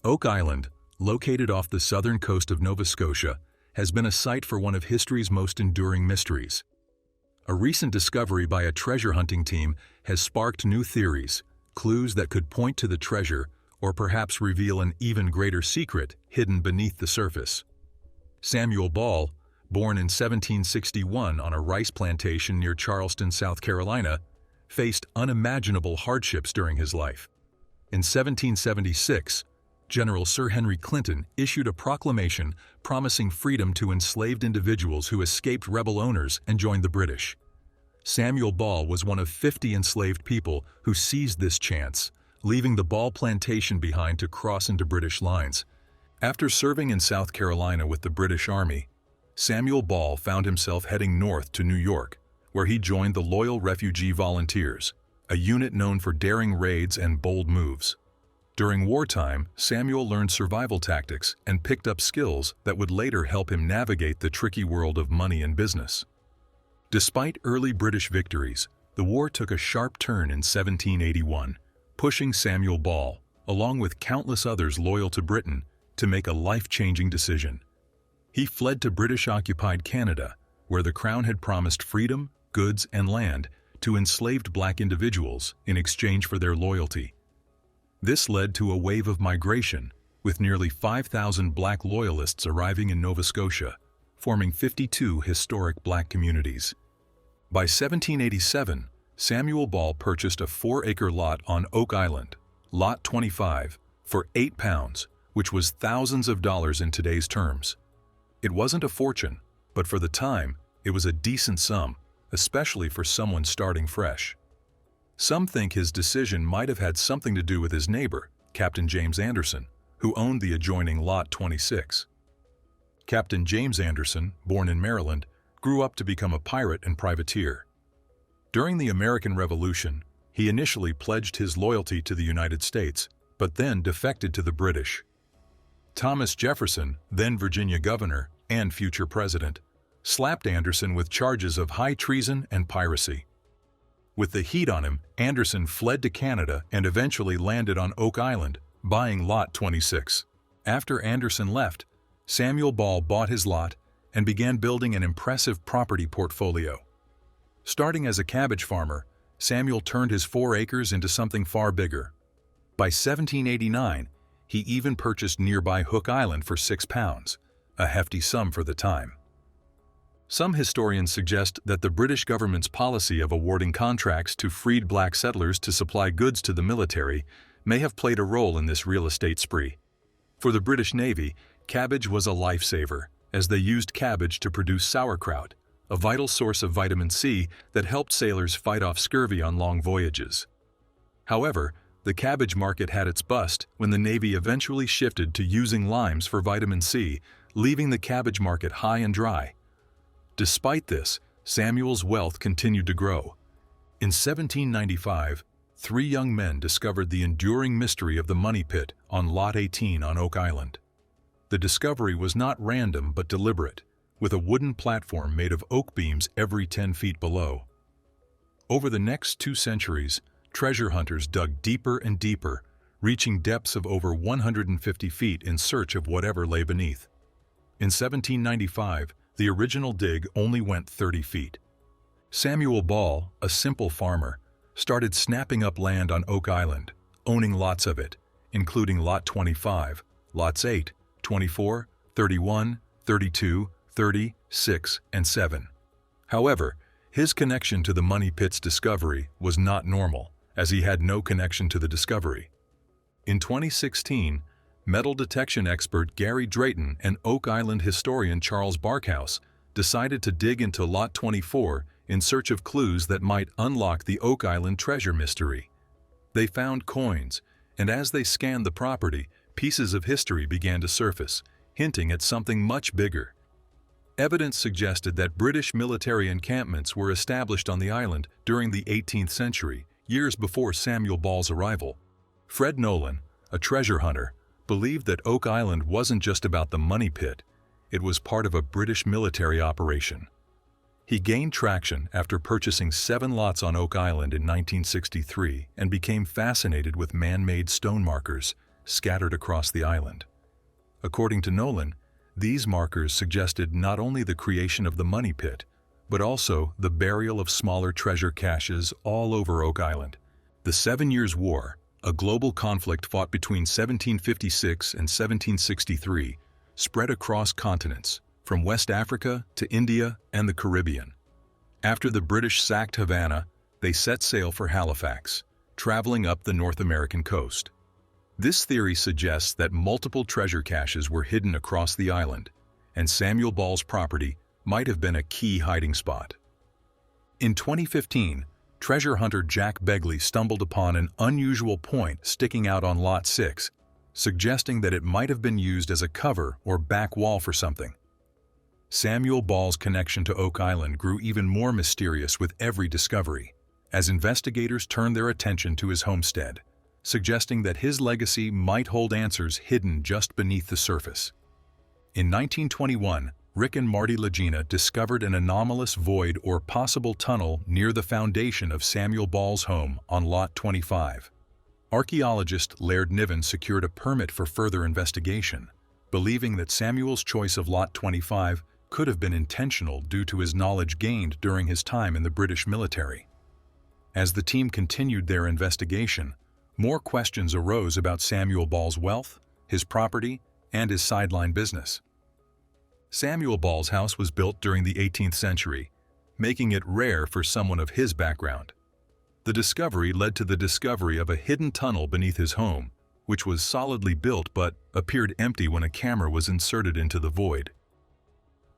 Oak Island, located off the southern coast of Nova Scotia, has been a site for one of history's most enduring mysteries. A recent discovery by a treasure hunting team has sparked new theories, clues that could point to the treasure or perhaps reveal an even greater secret hidden beneath the surface. Samuel Ball, born in 1761 on a rice plantation near Charleston, South Carolina, faced unimaginable hardships during his life. In 1776, General Sir Henry Clinton issued a proclamation promising freedom to enslaved individuals who escaped rebel owners and joined the British. Samuel Ball was one of 50 enslaved people who seized this chance, leaving the Ball plantation behind to cross into British lines. After serving in South Carolina with the British Army, Samuel Ball found himself heading north to New York, where he joined the Loyal Refugee Volunteers, a unit known for daring raids and bold moves. During wartime, Samuel learned survival tactics and picked up skills that would later help him navigate the tricky world of money and business. Despite early British victories, the war took a sharp turn in 1781, pushing Samuel Ball, along with countless others loyal to Britain, to make a life-changing decision. He fled to British-occupied Canada, where the Crown had promised freedom, goods, and land to enslaved black individuals in exchange for their loyalty. This led to a wave of migration, with nearly 5,000 black loyalists arriving in Nova Scotia, forming 52 historic black communities. By 1787, Samuel Ball purchased a 4-acre lot on Oak Island, Lot 25, for £8, which was thousands of dollars in today's terms. It wasn't a fortune, but for the time, it was a decent sum, especially for someone starting fresh. Some think his decision might have had something to do with his neighbor, Captain James Anderson, who owned the adjoining Lot 26. Captain James Anderson, born in Maryland, grew up to become a pirate and privateer. During the American Revolution, he initially pledged his loyalty to the United States, but then defected to the British. Thomas Jefferson, then Virginia governor and future president, slapped Anderson with charges of high treason and piracy. With the heat on him, Anderson fled to Canada and eventually landed on Oak Island, buying Lot 26. After Anderson left, Samuel Ball bought his lot and began building an impressive property portfolio. Starting as a cabbage farmer, Samuel turned his 4 acres into something far bigger. By 1789, he even purchased nearby Hook Island for £6, a hefty sum for the time. Some historians suggest that the British government's policy of awarding contracts to freed black settlers to supply goods to the military may have played a role in this real estate spree. For the British Navy, cabbage was a lifesaver, as they used cabbage to produce sauerkraut, a vital source of vitamin C that helped sailors fight off scurvy on long voyages. However, the cabbage market had its bust when the Navy eventually shifted to using limes for vitamin C, leaving the cabbage market high and dry. Despite this, Samuel's wealth continued to grow. In 1795, 3 young men discovered the enduring mystery of the money pit on Lot 18 on Oak Island. The discovery was not random but deliberate, with a wooden platform made of oak beams every 10 feet below. Over the next 2 centuries, treasure hunters dug deeper and deeper, reaching depths of over 150 feet in search of whatever lay beneath. In 1795, the original dig only went 30 feet. Samuel Ball, a simple farmer, started snapping up land on Oak Island, owning lots of it, including Lot 25, Lots 8, 24, 31, 32, 30, 6, and 7. However, his connection to the money pit's discovery was not normal, as he had no connection to the discovery. In 2016, metal detection expert Gary Drayton and Oak Island historian Charles Barkhouse decided to dig into Lot 24 in search of clues that might unlock the Oak Island treasure mystery. They found coins, and as they scanned the property, pieces of history began to surface, hinting at something much bigger. Evidence suggested that British military encampments were established on the island during the 18th century, years before Samuel Ball's arrival. Fred Nolan, a treasure hunter, believed that Oak Island wasn't just about the money pit, it was part of a British military operation. He gained traction after purchasing 7 lots on Oak Island in 1963 and became fascinated with man-made stone markers, scattered across the island. According to Nolan, these markers suggested not only the creation of the money pit, but also the burial of smaller treasure caches all over Oak Island. The 7 Years' War, a global conflict fought between 1756 and 1763, spread across continents, from West Africa to India and the Caribbean. After the British sacked Havana, they set sail for Halifax, traveling up the North American coast. This theory suggests that multiple treasure caches were hidden across the island, and Samuel Ball's property might have been a key hiding spot. In 2015, treasure hunter Jack Begley stumbled upon an unusual point sticking out on Lot 6, suggesting that it might have been used as a cover or back wall for something. Samuel Ball's connection to Oak Island grew even more mysterious with every discovery, as investigators turned their attention to his homestead, suggesting that his legacy might hold answers hidden just beneath the surface. In 1921, Rick and Marty Lagena discovered an anomalous void or possible tunnel near the foundation of Samuel Ball's home on Lot 25. Archaeologist Laird Niven secured a permit for further investigation, believing that Samuel's choice of Lot 25 could have been intentional due to his knowledge gained during his time in the British military. As the team continued their investigation, more questions arose about Samuel Ball's wealth, his property, and his sideline business. Samuel Ball's house was built during the 18th century, making it rare for someone of his background. The discovery led to the discovery of a hidden tunnel beneath his home, which was solidly built but appeared empty when a camera was inserted into the void.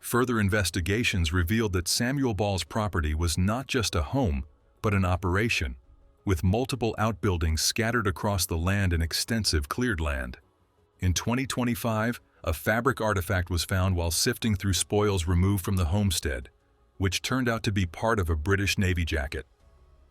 Further investigations revealed that Samuel Ball's property was not just a home, but an operation, with multiple outbuildings scattered across the land and extensive cleared land. In 2025, a fabric artifact was found while sifting through spoils removed from the homestead, which turned out to be part of a British Navy jacket.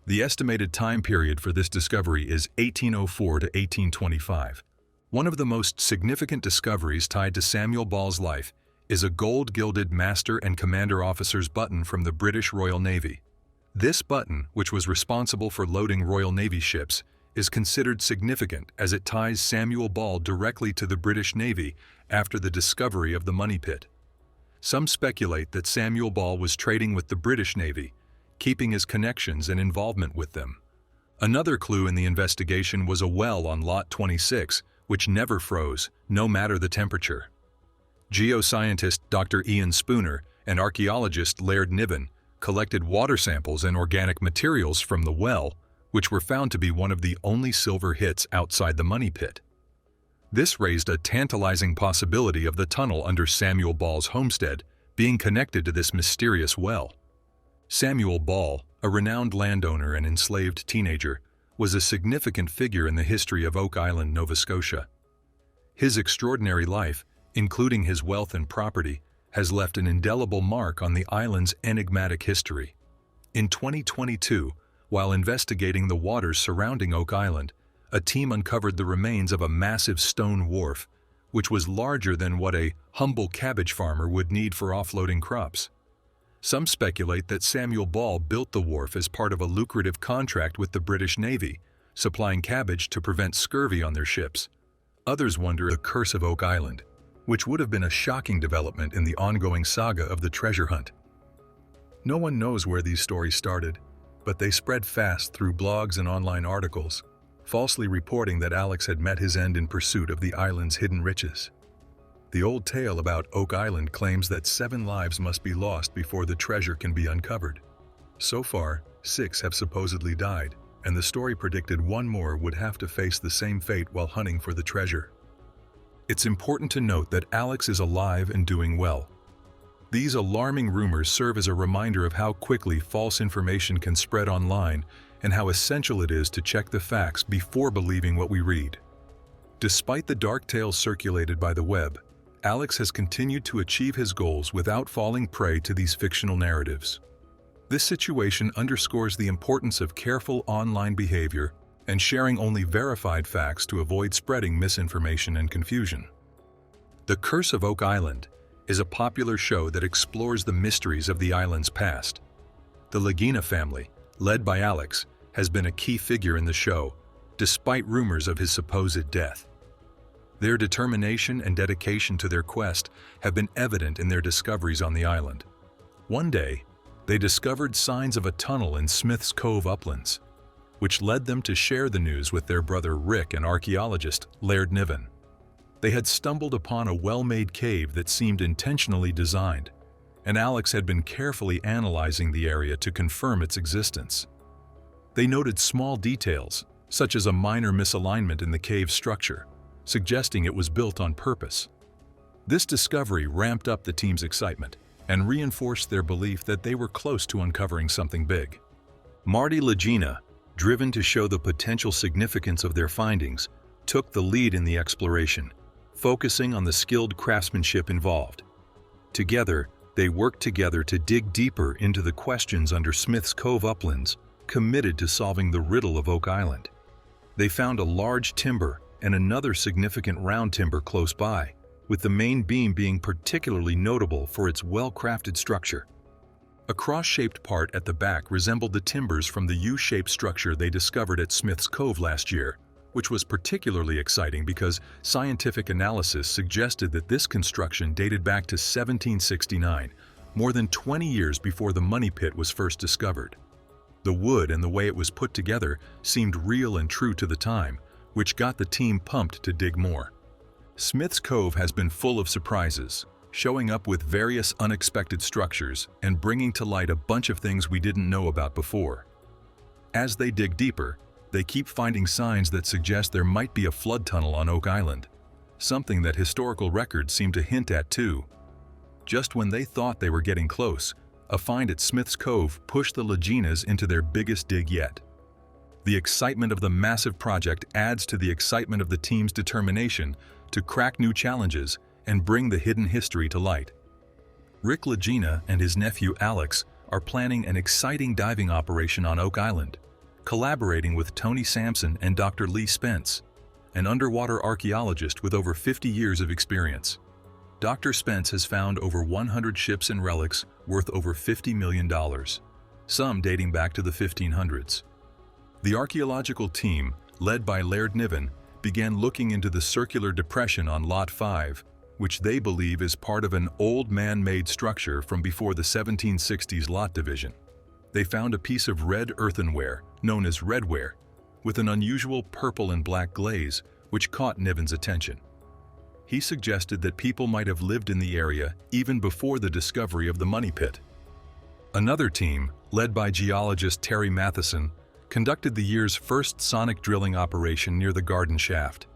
The estimated time period for this discovery is 1804 to 1825. One of the most significant discoveries tied to Samuel Ball's life is a gold-gilded Master and Commander Officer's button from the British Royal Navy. This button, which was responsible for loading Royal Navy ships, is considered significant as it ties Samuel Ball directly to the British Navy after the discovery of the money pit. Some speculate that Samuel Ball was trading with the British Navy, keeping his connections and involvement with them. Another clue in the investigation was a well on Lot 26, which never froze, no matter the temperature. Geoscientist Dr. Ian Spooner and archaeologist Laird Niven collected water samples and organic materials from the well, which were found to be one of the only silver hits outside the money pit. This raised a tantalizing possibility of the tunnel under Samuel Ball's homestead being connected to this mysterious well. Samuel Ball, a renowned landowner and enslaved teenager, was a significant figure in the history of Oak Island, Nova Scotia. His extraordinary life, including his wealth and property, has left an indelible mark on the island's enigmatic history. In 2022, while investigating the waters surrounding Oak Island, a team uncovered the remains of a massive stone wharf, which was larger than what a humble cabbage farmer would need for offloading crops. Some speculate that Samuel Ball built the wharf as part of a lucrative contract with the British Navy, supplying cabbage to prevent scurvy on their ships. Others wonder the curse of Oak Island, which would have been a shocking development in the ongoing saga of the treasure hunt. No one knows where these stories started, but they spread fast through blogs and online articles, falsely reporting that Alex had met his end in pursuit of the island's hidden riches. The old tale about Oak Island claims that 7 lives must be lost before the treasure can be uncovered. So far, 6 have supposedly died, and the story predicted 1 more would have to face the same fate while hunting for the treasure. It's important to note that Alex is alive and doing well. These alarming rumors serve as a reminder of how quickly false information can spread online and how essential it is to check the facts before believing what we read. Despite the dark tales circulated by the web, Alex has continued to achieve his goals without falling prey to these fictional narratives. This situation underscores the importance of careful online behavior and sharing only verified facts to avoid spreading misinformation and confusion. The Curse of Oak Island is a popular show that explores the mysteries of the island's past. The Lagena family, led by Alex, has been a key figure in the show, despite rumors of his supposed death. Their determination and dedication to their quest have been evident in their discoveries on the island. One day, they discovered signs of a tunnel in Smith's Cove uplands, which led them to share the news with their brother Rick and archaeologist Laird Niven. They had stumbled upon a well-made cave that seemed intentionally designed, and Alex had been carefully analyzing the area to confirm its existence. They noted small details, such as a minor misalignment in the cave's structure, suggesting it was built on purpose. This discovery ramped up the team's excitement and reinforced their belief that they were close to uncovering something big. Marty Lagena, driven to show the potential significance of their findings, took the lead in the exploration, focusing on the skilled craftsmanship involved. Together, they worked together to dig deeper into the questions under Smith's Cove uplands, committed to solving the riddle of Oak Island. They found a large timber and another significant round timber close by, with the main beam being particularly notable for its well-crafted structure. A cross-shaped part at the back resembled the timbers from the U-shaped structure they discovered at Smith's Cove last year, which was particularly exciting because scientific analysis suggested that this construction dated back to 1769, more than 20 years before the money pit was first discovered. The wood and the way it was put together seemed real and true to the time, which got the team pumped to dig more. Smith's Cove has been full of surprises, showing up with various unexpected structures and bringing to light a bunch of things we didn't know about before. As they dig deeper, they keep finding signs that suggest there might be a flood tunnel on Oak Island, something that historical records seem to hint at too. Just when they thought they were getting close, a find at Smith's Cove pushed the Lagenas into their biggest dig yet. The excitement of the massive project adds to the excitement of the team's determination to crack new challenges and bring the hidden history to light. Rick Lagena and his nephew Alex are planning an exciting diving operation on Oak Island, collaborating with Tony Sampson and Dr. Lee Spence, an underwater archaeologist with over 50 years of experience. Dr. Spence has found over 100 ships and relics worth over $50 million, some dating back to the 1500s. The archaeological team, led by Laird Niven, began looking into the circular depression on Lot 5, which they believe is part of an old man-made structure from before the 1760s lot division. They found a piece of red earthenware, known as redware, with an unusual purple and black glaze, which caught Niven's attention. He suggested that people might have lived in the area even before the discovery of the money pit. Another team, led by geologist Terry Matheson, conducted the year's first sonic drilling operation near the garden shaft.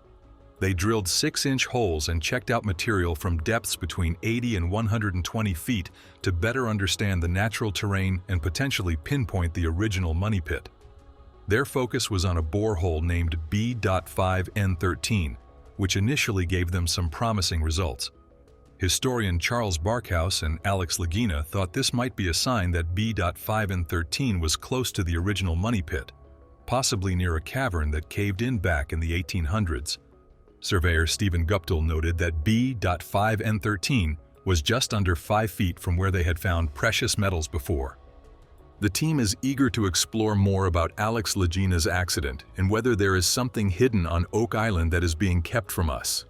They drilled 6-inch holes and checked out material from depths between 80 and 120 feet to better understand the natural terrain and potentially pinpoint the original money pit. Their focus was on a borehole named B.5N13, which initially gave them some promising results. Historian Charles Barkhouse and Alex Lagena thought this might be a sign that B.5N13 was close to the original money pit, possibly near a cavern that caved in back in the 1800s. Surveyor Stephen Guptill noted that B.5N13 was just under 5 feet from where they had found precious metals before. The team is eager to explore more about Alex Lagena's accident and whether there is something hidden on Oak Island that is being kept from us.